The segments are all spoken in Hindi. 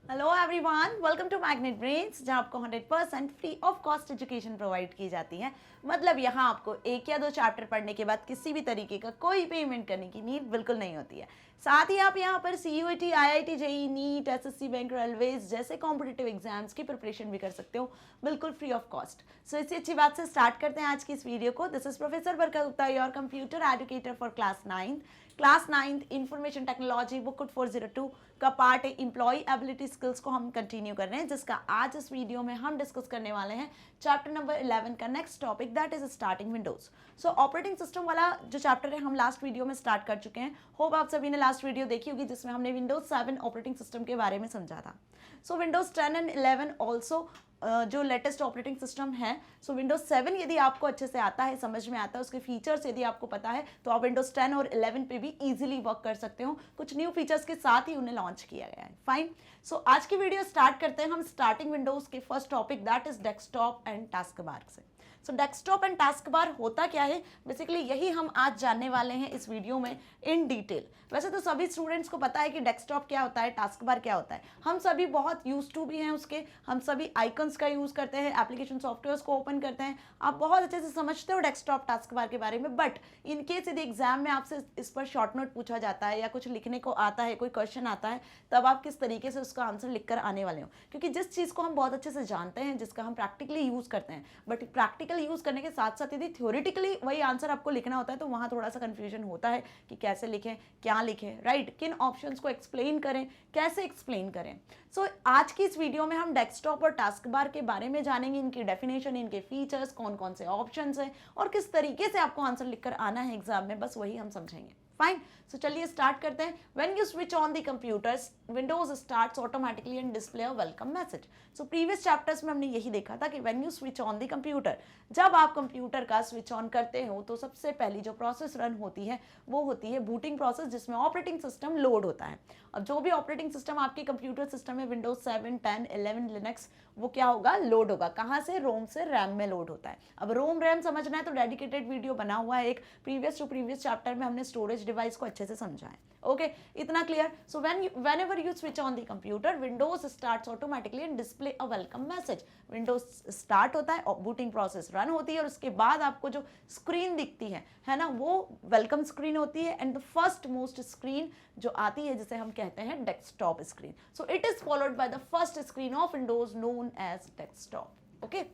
Hello everyone, welcome to Magnet Brains, जहां आपको 100% free of cost education provide की जाती है। मतलब यहाँ आपको एक या दो चैप्टर पढ़ने के बाद किसी भी तरीके का कोई पेमेंट करने की नीड बिल्कुल नहीं होती है। साथ ही आप यहाँ पर CUET, IIT, JEE, NEET, SSC, bank, railways जैसे कॉम्पिटिटिव एग्जाम्स की प्रिपरेशन भी कर सकते हो बिल्कुल फ्री ऑफ कॉस्ट। सो इसी अच्छी बात से स्टार्ट करते हैं आज की इस वीडियो को। दिस इज प्रोफेसर बरका Gupta, your computer educator for class 9th information technology book code 402 का पार्ट है एम्प्लॉय एबिलिटी स्किल्स को हम कंटिन्यू कर रहे हैं, जिसका आज इस वीडियो में हम डिस्कस करने वाले हैं चैप्टर नंबर 11 का next topic, that is starting Windows. So operating system वाला जो चैप्टर है हम लास्ट वीडियो में स्टार्ट कर चुके हैं। होप आप सभी ने लास्ट वीडियो देखी होगी जिसमें हमने विंडोज 7 ऑपरेटिंग सिस्टम के बारे में समझा था। सो विंडोज 10 एंड 11 ऑल्सो जो लेटेस्ट ऑपरेटिंग सिस्टम है। सो विंडोज 7 यदि आपको अच्छे से आता है, समझ में आता है, उसके फीचर्स यदि आपको पता है, तो आप विंडोज 10 और 11 पे भी इजीली वर्क कर सकते हो। कुछ न्यू फीचर्स के साथ ही उन्हें लॉन्च किया गया है। फाइन। सो आज की वीडियो स्टार्ट करते हैं हम स्टार्टिंग विंडोज के first topic, that is desktop and task bar से। सो डेस्कटॉप एंड टास्क बार होता क्या है, बेसिकली यही हम आज जानने वाले हैं इस वीडियो में इन डिटेल। वैसे तो सभी स्टूडेंट्स को पता है कि डेस्कटॉप क्या होता है, टास्क बार क्या होता है, हम सभी बहुत यूज टू भी हैं उसके, हम सभी आइकन्स का यूज करते हैं, एप्लीकेशन सॉफ्टवेयर्स को ओपन करते हैं, आप बहुत अच्छे से समझते हो डेस्कटॉप टास्क बार के बारे में। बट इन केस यदि एग्जाम में आपसे इस पर शॉर्ट नोट पूछा जाता है या कुछ लिखने को आता है, कोई क्वेश्चन आता है, तब आप किस तरीके से उसका आंसर लिखकर आने वाले हो। क्योंकि जिस चीज़ को हम बहुत अच्छे से जानते हैं, जिसका हम प्रैक्टिकली यूज करते हैं, बट प्रैक्टिकल यूज करने के साथ साथ यदि थ्योरेटिकली वही आंसर आपको लिखना होता है, तो वहाँ थोड़ा सा कंफ्यूजन होता है कि कैसे लिखें, क्या लिखें, राइट, किन ऑप्शंस को एक्सप्लेन करें, कैसे एक्सप्लेन करें। सो आज की इस वीडियो में हम डेस्कटॉप और टास्क बार के बारे में जानेंगे, इनकी डेफिनेशन, इनके फीचर्स, कौन कौन से ऑप्शंस हैं और किस तरीके से आपको आंसर लिखकर आना है एग्जाम में, बस वही हम समझेंगे। फाइन। सो चलिए स्टार्ट करते हैं। When you switch on the computers, Windows starts automatically and display a welcome message. So previous chapters में हमने यही देखा था कि when you switch on the computer, जब आप कंप्यूटर का स्विच ऑन करते हो तो सबसे पहली जो प्रोसेस रन होती है वो होती है बूटिंग प्रोसेस, जिसमें ऑपरेटिंग सिस्टम लोड होता है। अब जो भी ऑपरेटिंग सिस्टम आपके कंप्यूटर सिस्टम में विंडोज 7, 10, 11, लिनक्स, वो क्या होगा, लोड होगा। कहाँ से? रोम से रैम में लोड होता है। अब रोम रैम समझना है तो डेडिकेटेड वीडियो बना हुआ है एक, प्रीवियस टू प्रीवियस चैप्टर में हमने स्टोरेज डिवाइस को अच्छे से समझा है। ओके, इतना clear. So whenever you switch on the computer, Windows starts automatically and display a welcome message. Windows start होता है, बूटिंग प्रोसेस रन होती है और उसके बाद आपको जो स्क्रीन दिखती है ना, वो वेलकम स्क्रीन होती है। And the first most screen जो आती है, जिसे हम कहते हैं desktop screen. So it is followed by the first screen of Windows known as desktop. Okay,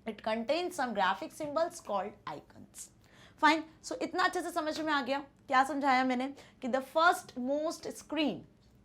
it contains some graphic symbols called icons. Fine. So इतना अच्छे से समझ में आ गया क्या समझाया मैंने, कि the first most screen,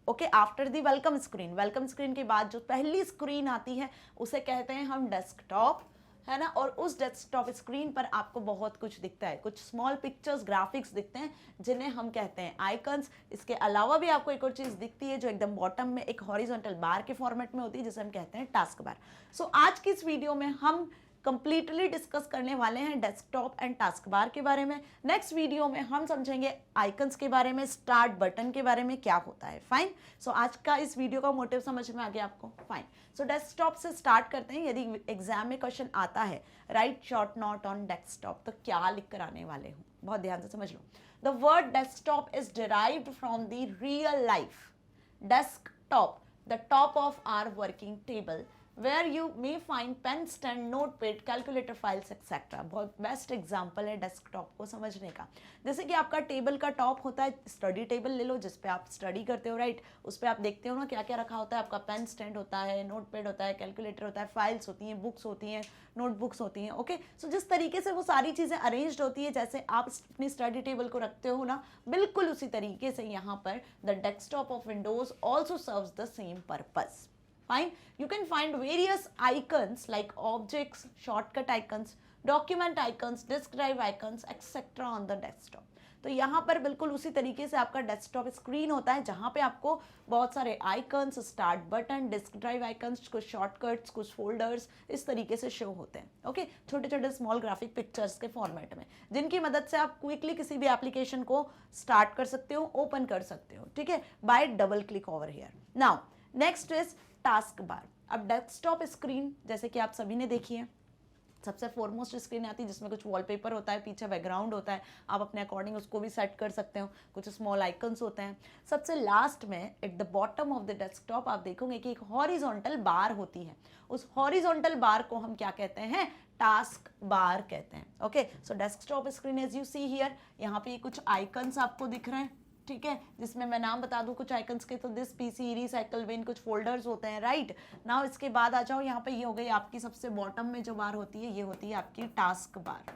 okay, after the welcome screen, welcome screen के बाद जो पहली स्क्रीन आती है उसे कहते हैं हम डेस्कटॉप, है ना। और उस डेस्कटॉप स्क्रीन पर आपको बहुत कुछ दिखता है, कुछ स्मॉल पिक्चर्स, ग्राफिक्स दिखते हैं, जिन्हें हम कहते हैं आइकन्स। इसके अलावा भी आपको एक और चीज दिखती है जो एकदम बॉटम में एक हॉरिजॉन्टल बार के फॉर्मेट में होती है, जिसे हम कहते हैं टास्क बार। सो आज की इस वीडियो में हम कंप्लीटली डिस्कस करने वाले हैं डेस्कटॉप एंड टास्क बार के बारे में। नेक्स्ट वीडियो में हम समझेंगे आइकन्स के बारे में, स्टार्ट बटन के बारे में क्या होता है। फाइन। सो आज का इस वीडियो का मोटिव समझ में आ गया आपको। फाइन। सो डेस्कटॉप से स्टार्ट करते हैं। यदि एग्जाम में क्वेश्चन आता है right short note on desktop, तो क्या लिख कर आने वाले हो, बहुत ध्यान से समझ लो। The word desktop is derived from the real life desktop, the top of our working table, where you may find pen stand, notepad, calculator files etc. बहुत बेस्ट एग्जाम्पल है डेस्कटॉप को समझने का। जैसे कि आपका टेबल का टॉप होता है, स्टडी टेबल ले लो जिस पे आप स्टडी करते हो, राइट, उस पे आप देखते हो ना क्या क्या रखा होता है। आपका पेन स्टैंड होता है, नोटपैड होता है, कैलकुलेटर होता है, फाइल्स होती हैं, बुक्स होती हैं, नोटबुक्स होती हैं। ओके, सो जिस तरीके से वो सारी चीज़ें अरेंज्ड होती है, जैसे आप अपनी स्टडी टेबल को रखते हो ना, बिल्कुल उसी तरीके से यहाँ पर the desktop of Windows also serves the same purpose. Fine. You can find various icons like objects, shortcut icons, document icons, disk drive icons, etc. on the desktop. तो यहाँ पर बिल्कुल उसी तरीके से आपका डेस्कटॉप स्क्रीन होता है, जहाँ पे आपको बहुत सारे icons, start button, disk drive icons, कुछ शॉर्टकट्स, कुछ फोल्डर्स इस तरीके से शो होते हैं। ओके, छोटे छोटे स्मॉल ग्राफिक पिक्चर्स के फॉर्मेट में, जिनकी मदद से आप क्विकली किसी भी एप्लीकेशन को स्टार्ट कर सकते हो, ओपन कर सकते हो, ठीक है, bye double click over here. Now next is task bar. अब डेस्कटॉप स्क्रीन जैसे कि आप सभी ने देखी है, सबसे फॉरमोस्ट स्क्रीन आती है जिसमें कुछ वॉलपेपर होता है, पीछे बैकग्राउंड होता है, आप अपने अकॉर्डिंग उसको भी सेट कर सकते हो, कुछ स्मॉल आइकन्स होते हैं। सबसे लास्ट में eight the bottom of the desktop आप देखोगे कि एक हॉरिजॉन्टल बार होती है। उस हॉरिजॉन्टल बार को हम क्या कहते हैं? टास्क बार कहते हैं। Okay, so desktop screen as you see here, यहाँ पे कुछ आइकन्स आपको दिख रहे हैं, ठीक है, जिसमें मैं नाम बता दूं कुछ आइकन्स के, तो दिस पीसी, रिसाइकल बिन, कुछ फोल्डर्स होते हैं, राइट। नाउ इसके बाद आ जाओ यहाँ पे, ये हो गई आपकी सबसे बॉटम में जो बार होती है, ये होती है आपकी task bar.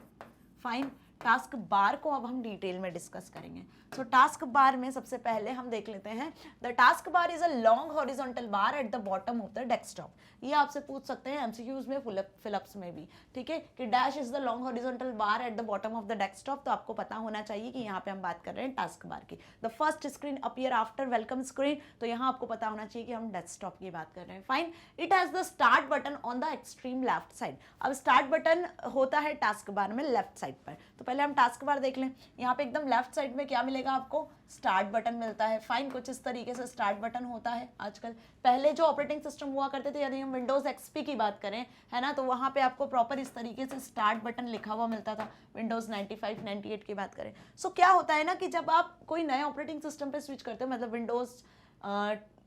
Fine, task bar को अब हम डिटेल में डिस्कस करेंगे। सो टास्क बार में सबसे पहले हम देख लेते हैं, the task bar is a long horizontal bar eight the bottom of the desktop. ये आपसे पूछ सकते हैं एमसीक्यूज में, फिलअप्स में भी, ठीक है, कि dash is the long horizontal bar eight the bottom of the desktop. तो आपको पता होना चाहिए कि यहाँ पे हम बात कर रहे हैं टास्क बार की। The first screen appear after welcome screen, तो यहाँ आपको पता होना चाहिए कि हम डेस्कटॉप की बात कर रहे हैं। Fine, it has the start button on the extreme left side. अब स्टार्ट बटन होता है टास्क बार में लेफ्ट साइड पर, तो पहले हम टास्क बार देख लें। यहाँ पे एकदम लेफ्ट साइड में क्या मिलेगा आपको? स्टार्ट बटन मिलता है। फाइन, कुछ इस तरीके से स्टार्ट बटन होता है आजकल। पहले जो ऑपरेटिंग सिस्टम हुआ करते थे, यदि हम विंडोज एक्सपी की बात करें, है ना, तो वहाँ पे आपको प्रॉपर इस तरीके से स्टार्ट बटन लिखा हुआ मिलता था। विंडोज 95, 98 की बात करें, सो क्या होता है ना कि जब आप कोई नए ऑपरेटिंग सिस्टम पे स्विच करते हो, मतलब विंडोज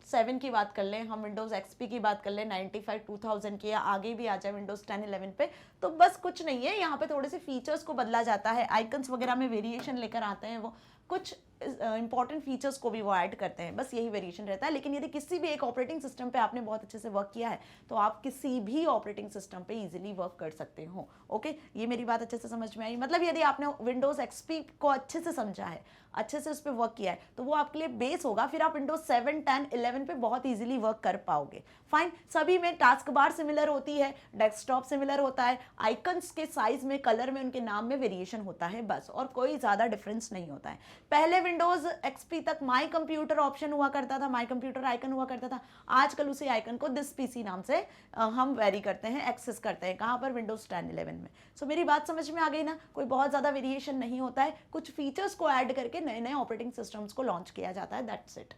7 की बात कर लें, हम विंडोज एक्सपी की बात कर लें, 95, 2000 की, या आगे भी आ जाए विंडोज 10, 11 पे, तो बस कुछ नहीं है, यहाँ पे थोड़े से फीचर्स को बदला जाता है, आइकन्स वगैरह में वेरिएशन लेकर आते हैं, वो कुछ इंपॉर्टेंट फीचर्स को भी वो ऐड करते हैं, बस यही वेरिएशन रहता है। लेकिन यदि किसी भी एक ऑपरेटिंग सिस्टम पे आपने बहुत अच्छे से वर्क किया है, तो आप किसी भी ऑपरेटिंग सिस्टम पे इजीली वर्क कर सकते हो। ओके, ये मेरी बात अच्छे से समझ में आई? मतलब यदि आपने विंडोज एक्सपी को अच्छे से समझा है, अच्छे से उस पर वर्क किया है, तो वो आपके लिए बेस होगा, फिर आप विंडोज 7, 10, 11 पे बहुत इजीली वर्क कर पाओगे। फाइन, सभी में टास्क बार सिमिलर होती है, डेस्कटॉप सिमिलर होता है, आइकन्स के साइज में, कलर में, उनके नाम में वेरिएशन होता है बस, और कोई ज़्यादा डिफरेंस नहीं होता है। पहले विंडोज एक्सपी तक माई कंप्यूटर ऑप्शन हुआ करता था, माई कंप्यूटर आइकन हुआ करता था, आजकल उसी आइकन को दिस पीसी नाम से हम वेरी करते हैं, एक्सेस करते हैं, कहाँ पर? विंडोज 10, 11 में। सो मेरी बात समझ में आ गई ना? कोई बहुत ज़्यादा वेरिएशन नहीं होता है, कुछ फीचर्स को ऐड करके नए नए ऑपरेटिंग सिस्टम्स को लॉन्च किया जाता है, दैट्स इट।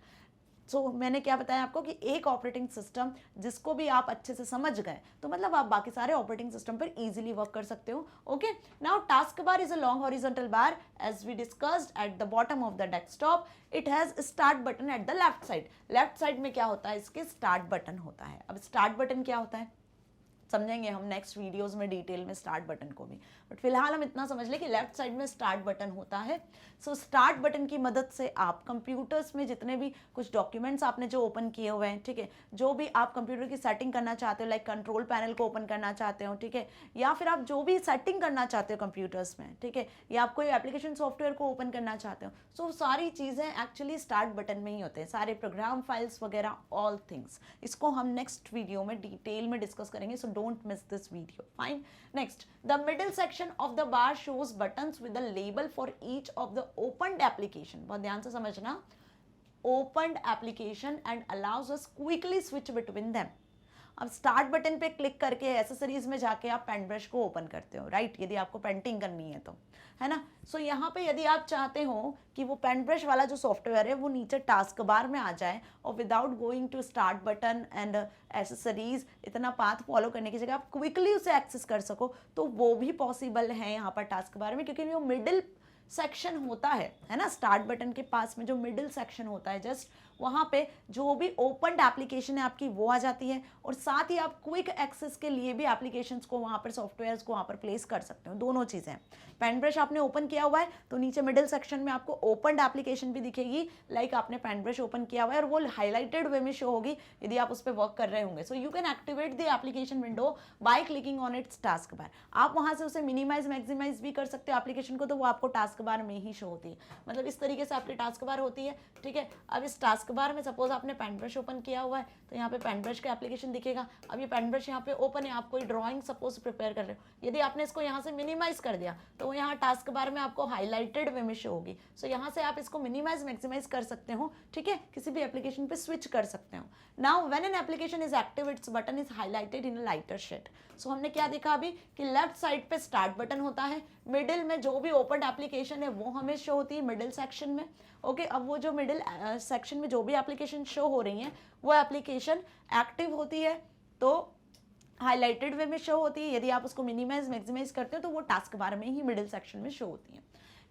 सो मैंने क्या बताया आपको कि एक ऑपरेटिंग सिस्टम जिसको भी आप अच्छे से समझ गए, तो मतलब आप बाकी सारे ऑपरेटिंग सिस्टम पर इजीली वर्क कर सकते हो। Okay, now task bar is a long horizontal bar as we discussed at the bottom of the desktop. It has start button at the left side. Left side में क्या होता है? इसके स्टार्ट बटन होता है। अब स्टार्ट बटन क्या होता है समझेंगे हम नेक्स्ट वीडियोस में डिटेल में स्टार्ट बटन को भी, बट फिलहाल हम इतना समझ लें कि लेफ्ट साइड में स्टार्ट बटन होता है। सो स्टार्ट बटन की मदद से आप कंप्यूटर्स में जितने भी कुछ डॉक्यूमेंट्स आपने जो ओपन किए हुए हैं, ठीक है, जो भी आप कंप्यूटर की सेटिंग करना चाहते हो, लाइक कंट्रोल पैनल को ओपन करना चाहते हो, ठीक है, या फिर आप जो भी सेटिंग करना चाहते हो कंप्यूटर्स में, ठीक है, या आप कोई एप्लीकेशन सॉफ्टवेयर को ओपन करना चाहते हो, सो सारी चीज़ें एक्चुअली स्टार्ट बटन में ही होते हैं, सारे प्रोग्राम फाइल्स वगैरह, ऑल थिंग्स। इसको हम नेक्स्ट वीडियो में डिटेल में डिस्कस करेंगे, so don't miss this video. Fine. Next, the middle section of the bar shows buttons with the label for each of the opened application. बहुत ध्यान से समझना, opened application and allows us quickly switch between them. अब स्टार्ट बटन पे क्लिक करके एसेसरीज में जाके आप पेंट ब्रश को ओपन करते हो, राइट, यदि आपको पेंटिंग करनी है तो, है ना। सो यहाँ पे यदि आप चाहते हो कि वो पेंट ब्रश वाला जो सॉफ्टवेयर है वो नीचे टास्क बार में आ जाए और without going to start button and accessories, इतना पाथ फॉलो करने की जगह आप क्विकली उसे एक्सेस कर सको, तो वो भी पॉसिबल है यहाँ पर टास्क बार में, क्योंकि वो मिडिल सेक्शन होता है ना, स्टार्ट बटन के पास में जो मिडिल सेक्शन होता है, जस्ट वहाँ पे जो भी ओपन एप्लीकेशन है आपकी वो आ जाती है, और साथ ही आप क्विक एक्सेस के लिए भी एप्लीकेशंस को वहाँ पर, सॉफ्टवेयर्स को वहाँ पर प्लेस कर सकते हो, दोनों चीज़ें। पेन ब्रश आपने ओपन किया हुआ है तो नीचे मिडिल सेक्शन में आपको ओपन एप्लीकेशन भी दिखेगी, लाइक आपने पेन ब्रश ओपन किया हुआ है और वो हाईलाइटेड वे में शो होगी यदि आप उस पर वर्क कर रहे होंगे। So you can activate the application window by clicking on it's task bar. आप वहाँ से उसे मिनिमाइज मैक्सिमाइज भी कर सकते हो एप्लीकेशन को, तो वो आपको टास्क बार में ही शो होती है, मतलब इस तरीके से आपकी टास्क बार होती है, ठीक है। अब इस टास्क बार में सपोज आपने पेन ब्रश ओपन किया हुआ है तो यहाँ पे पेन ब्रश का एप्लीकेशन दिखेगा। अब ये पेन ब्रश यहाँ पे ओपन है, आप कोई ड्राइंग सपोज प्रिपेयर कर रहे हो, यदि आपने इसको यहाँ से मिनिमाइज कर दिया तो यहाँ टास्क बार में आपको हाईलाइटेड वे में शो होगी। सो यहाँ से आप इसको मिनिमाइज मैक्सिमाइज कर सकते हो, ठीक है, किसी भी एप्लीकेशन पे स्विच कर सकते हो। Now when an application is active its button is highlighted in a lighter shade. So हमने क्या देखा अभी कि लेफ्ट साइड पे स्टार्ट बटन होता है, मिडिल में जो भी ओपन एप्लीकेशन है वो हमें शो होती है मिडिल सेक्शन में। ओके, अब वो जो मिडिल सेक्शन में जो भी एप्लीकेशन शो हो रही हैं वो एप्लीकेशन एक्टिव होती है, तो हाईलाइटेड वे में शो होती है। यदि आप उसको मिनिमाइज मैक्सिमाइज करते हो तो वो टास्क बार में ही मिडिल सेक्शन में शो होती है।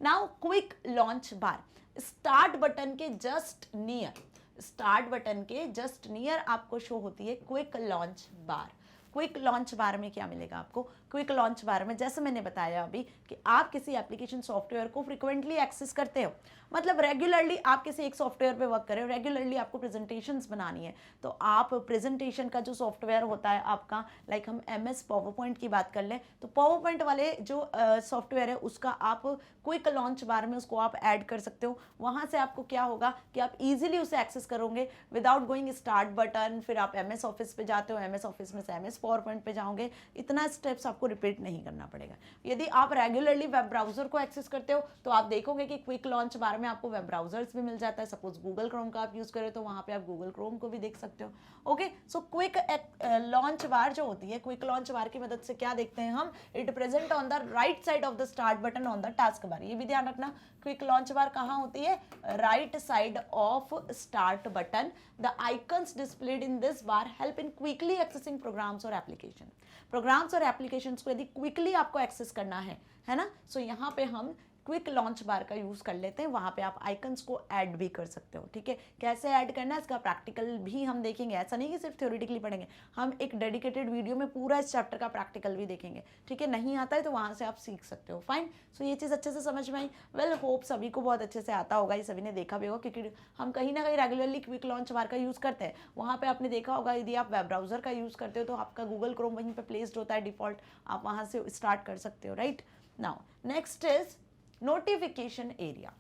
नाउ क्विक लॉन्च बार, स्टार्ट बटन के जस्ट नियर, स्टार्ट बटन के जस्ट नियर आपको शो होती है क्विक लॉन्च बार। क्विक लॉन्च बार में क्या मिलेगा आपको? क्विक लॉन्च बार में जैसे मैंने बताया अभी कि आप किसी एप्लीकेशन सॉफ्टवेयर को फ्रिक्वेंटली एक्सेस करते हो, मतलब रेगुलरली आप किसी एक सॉफ्टवेयर पे वर्क कर रहे हो, रेगुलरली आपको प्रेजेंटेशंस बनानी है, तो आप प्रेजेंटेशन का जो सॉफ्टवेयर होता है आपका, लाइक हम MS पावर पॉइंट की बात कर लें, तो पावर पॉइंट वाले जो सॉफ्टवेयर है उसका आप क्विक लॉन्च बार में उसको आप ऐड कर सकते हो। वहाँ से आपको क्या होगा कि आप इजीली उसे एक्सेस करोगे विदाउट गोइंग स्टार्ट बटन, फिर आप MS ऑफिस पे जाते हो, MS ऑफिस में से MS पावर पॉइंट पे जाओगे, इतना स्टेप्स आपको रिपीट नहीं करना पड़ेगा। यदि आप रेगुलरली वेब ब्राउजर को एक्सेस करते हो तो आप देखोगे कि क्विक लॉन्च बार में आपको वेब ब्राउजर्स भी मिल जाता है। सपोज गूगल क्रोम का आप यूज करें तो वहाँ पे आप गूगल क्रोम को भी देख सकते हो। ओके, सो क्विक लॉन्च बार जो होती है, क्विक लॉन्च बार की मदद से क्या देखते हैं हम, it present on the right side of the start button on the task bar. ये भी ध्यान रखना, क्विक लॉन्च बार कहाँ होती है? Right side of start button. The icons displayed in this bar help in quickly accessing programs और एप्लीकेशन। प्रोग्राम्स और एप्लीकेशंस को यदि क्विकली आपको एक्सेस करना है ना, सो यहाँ पे हम क्विक लॉन्च बार का यूज कर लेते हैं। वहां पे आप आइकन्स को ऐड भी कर सकते हो। ठीक है, कैसे ऐड करना है इसका प्रैक्टिकल भी हम देखेंगे, ऐसा नहीं कि सिर्फ थ्योरेटिकली पढ़ेंगे, हम एक डेडिकेटेड वीडियो में पूरा इस चैप्टर का प्रैक्टिकल भी देखेंगे। ठीक है, नहीं आता है तो वहां से आप सीख सकते हो। फाइन, सो ये चीज़ अच्छे से समझ में आई। वेल, होप सभी को बहुत अच्छे से आता होगा, ये सभी ने देखा भी होगा, क्योंकि हम कहीं ना कहीं रेगुलरली क्विक लॉन्च बार का यूज़ करते हैं। वहाँ पे आपने देखा होगा, यदि आप वेब ब्राउजर का यूज़ करते हो तो आपका गूगल क्रोम वहीं पे प्लेस्ड होता है डिफॉल्ट, आप वहाँ से स्टार्ट कर सकते हो। Right, now next is notification area.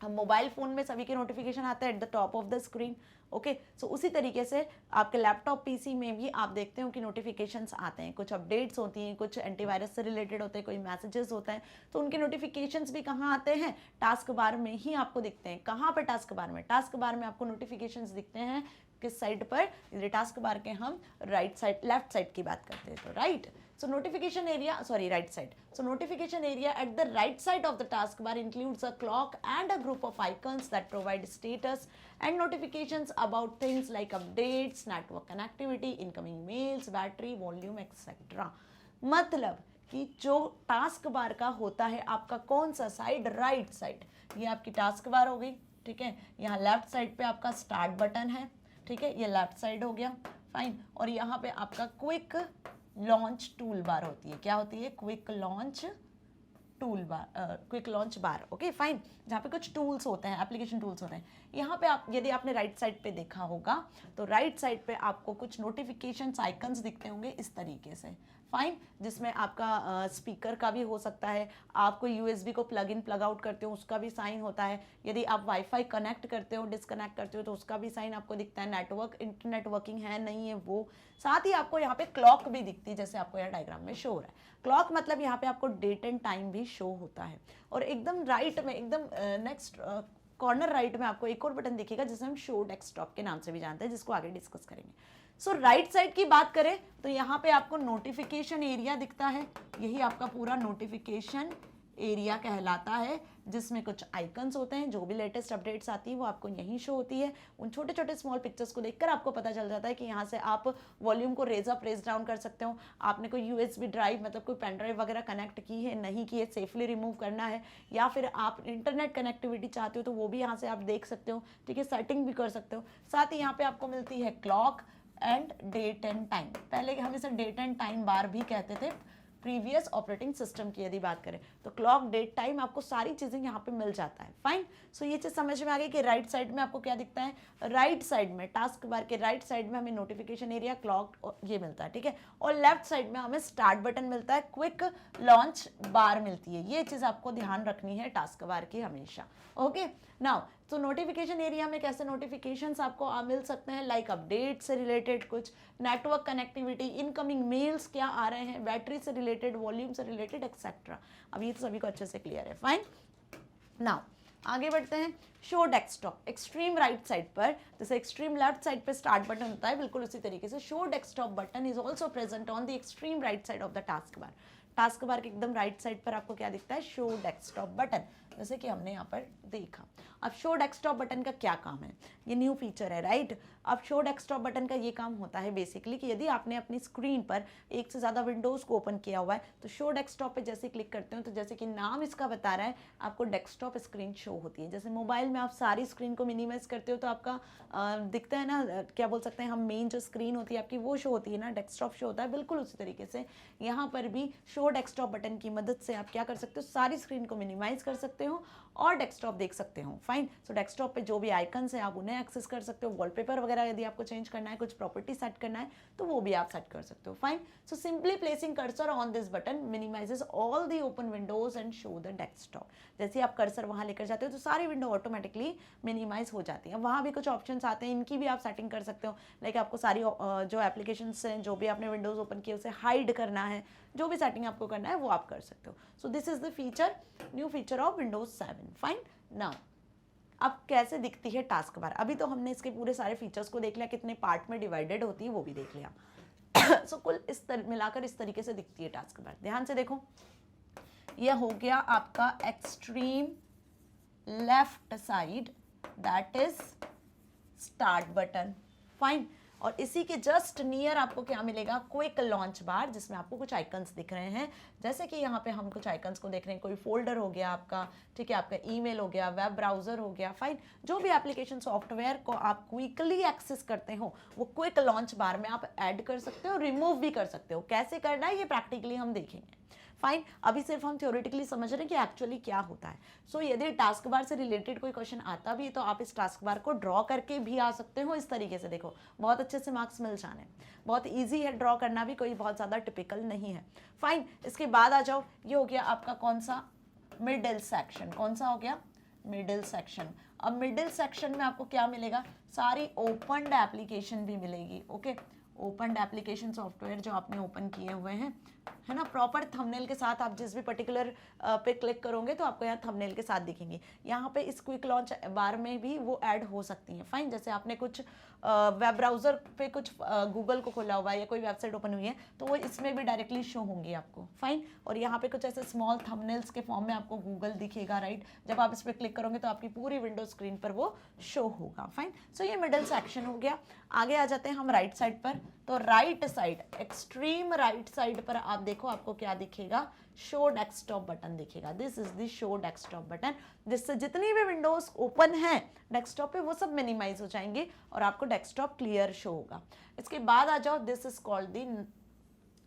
हम मोबाइल फोन में सभी के नोटिफिकेशन आते हैं at the top of the screen. Okay, so उसी तरीके से आपके लैपटॉप PC में भी आप देखते हो कि नोटिफिकेशंस आते हैं, कुछ अपडेट्स होती हैं, कुछ एंटीवायरस से रिलेटेड होते हैं, कोई मैसेजेस होते हैं, तो उनके नोटिफिकेशंस भी कहाँ आते हैं? टास्क बार में ही आपको दिखते हैं। कहाँ पर? टास्क बार में। टास्क बार में आपको नोटिफिकेशंस दिखते हैं किस साइड पर? टास्क बार के हम राइट साइड, लेफ्ट साइड की बात करते हैं तो right. So notification area, sorry, right side. So notification area at the right side of the taskbar includes a clock and a group of icons that provide status and notifications about things like updates, network connectivity, incoming mails, battery, volume, etc. मतलब कि जो टास्क बार का होता है आपका कौन सा साइड? Right side. ये आपकी टास्क बार हो गई। ठीक है, यहाँ लेफ्ट साइड पे आपका स्टार्ट बटन है। ठीक है, ये लेफ्ट साइड हो गया। फाइन, और यहाँ पे आपका क्विक लॉन्च टूल बार होती है। क्या होती है? Quick launch tool bar, quick launch बार। ओके, फाइन, जहाँ पे कुछ टूल्स होते हैं, एप्लीकेशन टूल्स होते हैं। यहाँ पे आप, यदि आपने राइट साइड पे देखा होगा तो राइट साइड पे आपको कुछ नोटिफिकेशंस आइकन्स दिखते होंगे इस तरीके से। फाइन, जिसमें आपका स्पीकर का भी हो सकता है, आप कोई USB को प्लग इन प्लग आउट करते हो उसका भी साइन होता है, यदि आप वाईफाई कनेक्ट करते हो, डिसकनेक्ट करते हो तो उसका भी साइन आपको दिखता है, नेटवर्क इंटरनेट वर्किंग है नहीं है वो। साथ ही आपको यहाँ पे क्लॉक भी दिखती है, जैसे आपको यहाँ डायग्राम में शो हो रहा है। क्लॉक मतलब यहाँ पे आपको डेट एंड टाइम भी शो होता है। और एकदम राइट में, एकदम नेक्स्ट कॉर्नर राइट में आपको एक और बटन दिखेगा जिसे हम शो डेस्कटॉप के नाम से भी जानते हैं, जिसको आगे डिस्कस करेंगे। सो राइट साइड की बात करें तो यहाँ पे आपको नोटिफिकेशन एरिया दिखता है। यही आपका पूरा नोटिफिकेशन एरिया कहलाता है, जिसमें कुछ आइकन्स होते हैं, जो भी लेटेस्ट अपडेट्स आती है वो आपको यहीं शो होती है। उन छोटे छोटे स्मॉल पिक्चर्स को देखकर आपको पता चल जाता है कि यहाँ से आप वॉल्यूम को रेज अप रेज डाउन कर सकते हो। आपने कोई USB ड्राइव, मतलब कोई पेन ड्राइव वगैरह कनेक्ट की है, नहीं की है, सेफली रिमूव करना है, या फिर आप इंटरनेट कनेक्टिविटी चाहते हो तो वो भी यहाँ से आप देख सकते हो। ठीक है, सेटिंग भी कर सकते हो। साथ ही यहाँ पे आपको मिलती है clock and date and time. पहले हम इसे डेट एंड टाइम बार भी कहते थे प्रीवियस ऑपरेटिंग सिस्टम की यदि बात करें तो। क्लॉक, डेट, टाइम, आपको सारी चीजें यहाँ पे मिल जाता है। फाइन, सो ये चीज समझ में आ गई कि राइट साइड में आपको क्या दिखता है? राइट साइड में, टास्क बार के राइट साइड में हमें नोटिफिकेशन एरिया, क्लॉक ये मिलता है। ठीक है, और लेफ्ट साइड में हमें स्टार्ट बटन मिलता है, क्विक लॉन्च बार मिलती है। ये चीज आपको ध्यान रखनी है टास्क बार की हमेशा। ओके, नाउ तो नोटिफिकेशन एरिया में कैसे नोटिफिकेशंस आपको मिल सकते हैं? लाइक अपडेट से रिलेटेड, कुछ नेटवर्क कनेक्टिविटी, इनकमिंग मेल्स क्या आ रहे हैं, बैटरी से रिलेटेड, वॉल्यूम से रिलेटेड, एक्सेट्रा। अब ये तो सभी को अच्छे से क्लियर है। फाइन, नाउ आगे बढ़ते हैं। Show desktop, extreme right side पर, जैसे एक्सट्रीम लेफ्ट साइड पे स्टार्ट बटन होता है, बिल्कुल उसी तरीके से show desktop button is also present on the extreme right side of the task bar. Task bar के एकदम राइट साइड पर आपको क्या दिखता है? Show desktop button. जैसे कि हमने यहाँ पर देखा। अब शो डेस्कटॉप बटन का क्या काम है, ये न्यू फीचर है राइट। अब शो डेस्कटॉप बटन का ये काम होता है बेसिकली कि यदि आपने अपनी स्क्रीन पर एक से ज़्यादा विंडोज़ को ओपन किया हुआ है तो शो डेस्कटॉप पे जैसे क्लिक करते हो तो जैसे कि नाम इसका बता रहा है आपको डेस्कटॉप स्क्रीन शो होती है। जैसे मोबाइल में आप सारी स्क्रीन को मिनिमाइज करते हो तो आपका दिखता है ना, क्या बोल सकते हैं हम, मेन जो स्क्रीन होती है आपकी वो शो होती है ना, डेस्कटॉप शो होता है। बिल्कुल उसी तरीके से यहाँ पर भी शो डेस्कटॉप बटन की मदद से आप क्या कर सकते हो, सारी स्क्रीन को मिनिमाइज कर सकते हो और डेस्कटॉप देख सकते हो। फाइन। सो डेस्कटॉप पे जो भी आइकन्स हैं आप उन्हें एक्सेस कर सकते हो। वॉलपेपर वगैरह यदि आपको चेंज करना है, कुछ प्रॉपर्टी सेट करना है तो वो भी आप सेट कर सकते हो। Fine. So simply placing cursor on this button minimises all the open Windows and show the desktop. जैसे आप कर्सर वहां लेकर जाते हो तो सारी विंडो ऑटोमेटिकली मिनिमाइज हो जाती है। वहां भी कुछ ऑप्शंस आते हैं, इनकी भी आप सेटिंग कर सकते हो। लाइक आपको सारी जो एप्लीकेशंस हैं, जो भी आपने विंडोज ओपन किए उसे हाइड करना है, जो भी सेटिंग आपको करना है वो आप कर सकते हो। So this is the feature, new feature of Windows 7। Fine. Now अब कैसे दिखती है टास्क बार। अभी तो हमने इसके पूरे सारे फीचर्स को देख लिया, कितने पार्ट में डिवाइडेड होती है वो भी देख लिया। सो कुल मिलाकर इस तरीके से दिखती है टास्क बार। ध्यान से देखो, यह हो गया आपका extreme left side, that is start button. Fine. और इसी के जस्ट नियर आपको क्या मिलेगा, क्विक लॉन्च बार, जिसमें आपको कुछ आइकन्स दिख रहे हैं। जैसे कि यहाँ पे हम कुछ आइकन्स को देख रहे हैं, कोई फोल्डर हो गया आपका, ठीक है, आपका ईमेल हो गया, वेब ब्राउजर हो गया। फाइन। जो भी एप्लीकेशन सॉफ्टवेयर को आप क्विकली एक्सेस करते हो वो क्विक लॉन्च बार में आप ऐड कर सकते हो, रिमूव भी कर सकते हो। कैसे करना है ये प्रैक्टिकली हम देखेंगे। फाइन। अभी सिर्फ हम थ्योरेटिकली समझ रहे हैं कि एक्चुअली क्या होता है। सो यदि टास्क बार से रिलेटेड कोई क्वेश्चन आता भी है तो आप इस टास्क बार को ड्रॉ करके भी आ सकते हो। इस तरीके से देखो, बहुत अच्छे से मार्क्स मिल जाने, बहुत ईजी है ड्रॉ करना भी, कोई बहुत ज़्यादा टिपिकल नहीं है। फाइन। इसके बाद आ जाओ, ये हो गया आपका कौन सा, मिडिल सेक्शन। कौन सा हो गया, मिडिल सेक्शन। अब मिडिल सेक्शन में आपको क्या मिलेगा, सारी ओपनड एप्लीकेशन भी मिलेगी। ओके, ओपनड एप्लीकेशन सॉफ्टवेयर जो आपने ओपन किए हुए हैं, है ना, प्रॉपर थंबनेल के साथ। आप जिस भी पर्टिकुलर पे क्लिक करोगे तो आपको यहाँ थंबनेल के साथ दिखेंगे। यहाँ पे इस क्विक लॉन्च बार में भी वो ऐड हो सकती हैं। फाइन। जैसे आपने कुछ वेब ब्राउजर पे कुछ गूगल को खोला हुआ है या कोई वेबसाइट ओपन हुई है तो वो इसमें भी डायरेक्टली शो होंगी आपको। फाइन। और यहाँ पे कुछ ऐसे स्मॉल थंबनेल्स के फॉर्म में आपको गूगल दिखेगा, राइट। जब आप इस पर क्लिक करोगे तो आपकी पूरी विंडो स्क्रीन पर वो शो होगा। फाइन। सो ये मिडिल सेक्शन हो गया। आगे आ जाते हैं हम राइट साइड पर। तो right side, extreme right side पर आप देखो, आपको क्या दिखेगा, शो डेस्कटॉप बटन दिखेगा। This is the show desktop button, जिससे जितनी भी विंडोज ओपन है डेस्कटॉप पे वो सब मिनिमाइज हो जाएंगे और आपको डेस्कटॉप क्लियर शो होगा। इसके बाद आ जाओ, this is called the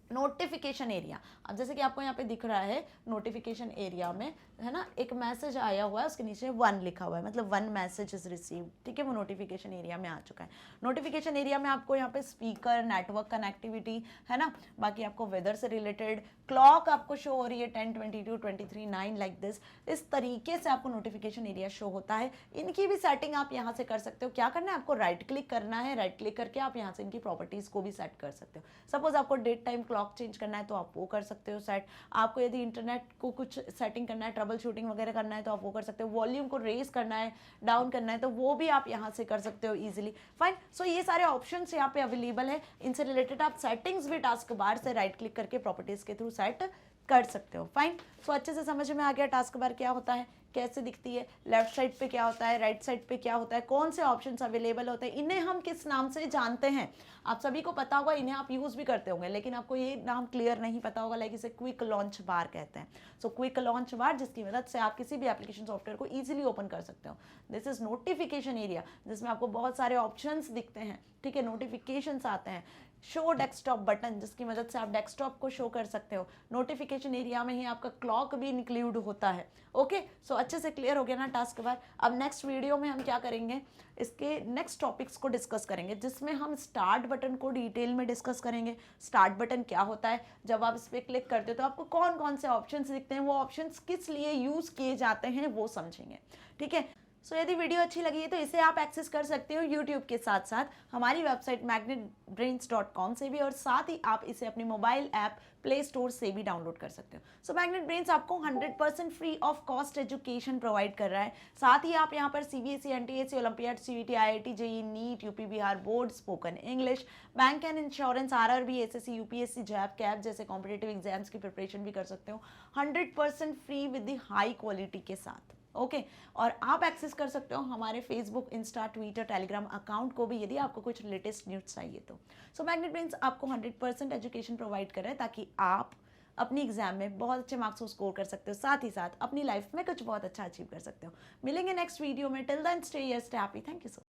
notification area. अब जैसे कि आपको यहाँ पे दिख रहा है नोटिफिकेशन एरिया में, है ना, एक मैसेज आया हुआ है, उसके नीचे 1 लिखा हुआ है, मतलब 1 मैसेज इज रिसीव्ड। ठीक है, वो नोटिफिकेशन एरिया में आ चुका है। नोटिफिकेशन एरिया में आपको यहाँ पे स्पीकर, नेटवर्क कनेक्टिविटी, है ना, बाकी आपको वेदर से रिलेटेड, क्लॉक आपको शो हो रही है 10, 22, 23, 9 लाइक दिस। इस तरीके से आपको नोटिफिकेशन एरिया शो होता है। इनकी भी सेटिंग आप यहाँ से कर सकते हो। क्या करना है, आपको राइट क्लिक करना है, राइट क्लिक करके आप यहाँ से इनकी प्रॉपर्टीज को भी सेट कर सकते हो। सपोज आपको डेट टाइम क्लॉक चेंज करना है तो आप वो कर सकते हो सेट। आपको यदि इंटरनेट को कुछ सेटिंग करना है, ट्रबल शूटिंग वगैरह करना है तो आप वो कर सकते हो। वॉल्यूम को रेज करना है, डाउन करना है तो वो भी आप यहाँ से कर सकते हो इजीली। फाइन। सो ये सारे ऑप्शंस यहाँ पे अवेलेबल है। इनसे रिलेटेड आप सेटिंग्स भी टास्क बार से राइट क्लिक करके प्रॉपर्टीज के थ्रू सेट कर सकते हो। फाइन। सो अच्छे से समझ में आ गया टास्क बार क्या होता है, कैसे दिखती है, लेफ्ट साइड पे क्या होता है, राइट साइड पे क्या होता है, कौन से ऑप्शंस अवेलेबल होते हैं, इन्हें हम किस नाम से जानते हैं। आप सभी को पता होगा, इन्हें आप यूज भी करते होंगे, लेकिन आपको ये नाम क्लियर नहीं पता होगा। लाइक इसे क्विक लॉन्च बार कहते हैं। सो क्विक लॉन्च बार, जिसकी मदद से आप किसी भी एप्लीकेशन सॉफ्टवेयर को इजीली ओपन कर सकते हो। दिस इज नोटिफिकेशन एरिया, जिसमें आपको बहुत सारे ऑप्शंस दिखते हैं। ठीक है, नोटिफिकेशंस आते हैं। शो डेस्कटॉप बटन, जिसकी मदद से आप डेस्कटॉप को शो कर सकते हो। नोटिफिकेशन एरिया में ही आपका क्लॉक भी इंक्लूड होता है। ओके, सो अच्छे से क्लियर हो गया ना टास्क बार। अब नेक्स्ट वीडियो में हम क्या करेंगे, इसके नेक्स्ट टॉपिक्स को डिस्कस करेंगे, जिसमें हम स्टार्ट बटन को डिटेल में डिस्कस करेंगे। स्टार्ट बटन क्या होता है, जब आप इस पर क्लिक करते हो तो आपको कौन कौन से ऑप्शंस दिखते हैं, वो ऑप्शंस किस लिए यूज किए जाते हैं वो समझेंगे। ठीक है, सो यदि वीडियो अच्छी लगी है तो इसे आप एक्सेस कर सकते हो यूट्यूब के साथ साथ हमारी वेबसाइट magnetbrains.com से भी, और साथ ही आप इसे अपनी मोबाइल ऐप प्ले स्टोर से भी डाउनलोड कर सकते हो। सो मैग्नेट ब्रेन्स आपको 100% free of cost education provide कर रहा है। साथ ही आप यहाँ पर CBSE, NTSC, Olympiad, CET, IIT, JEE, NEET, UP Bihar board, spoken English, bank and insurance, RRB, SSC, UPSC, जैब, कैब जैसे कॉम्पिटेटिव एग्जाम्स की प्रिपरेशन भी कर सकते हो 100% free with the high quality के साथ। ओके और आप एक्सेस कर सकते हो हमारे Facebook, Insta, Twitter, Telegram account को भी यदि आपको कुछ लेटेस्ट न्यूज़ चाहिए तो। सो मैग्नेट ब्रेन्स आपको 100% एजुकेशन प्रोवाइड कर रहा है ताकि आप अपनी एग्जाम में बहुत अच्छे मार्क्स को स्कोर कर सकते हो, साथ ही साथ अपनी लाइफ में कुछ बहुत अच्छा अचीव कर सकते हो। मिलेंगे नेक्स्ट वीडियो में। Till then stay here, stay happy. Thank you so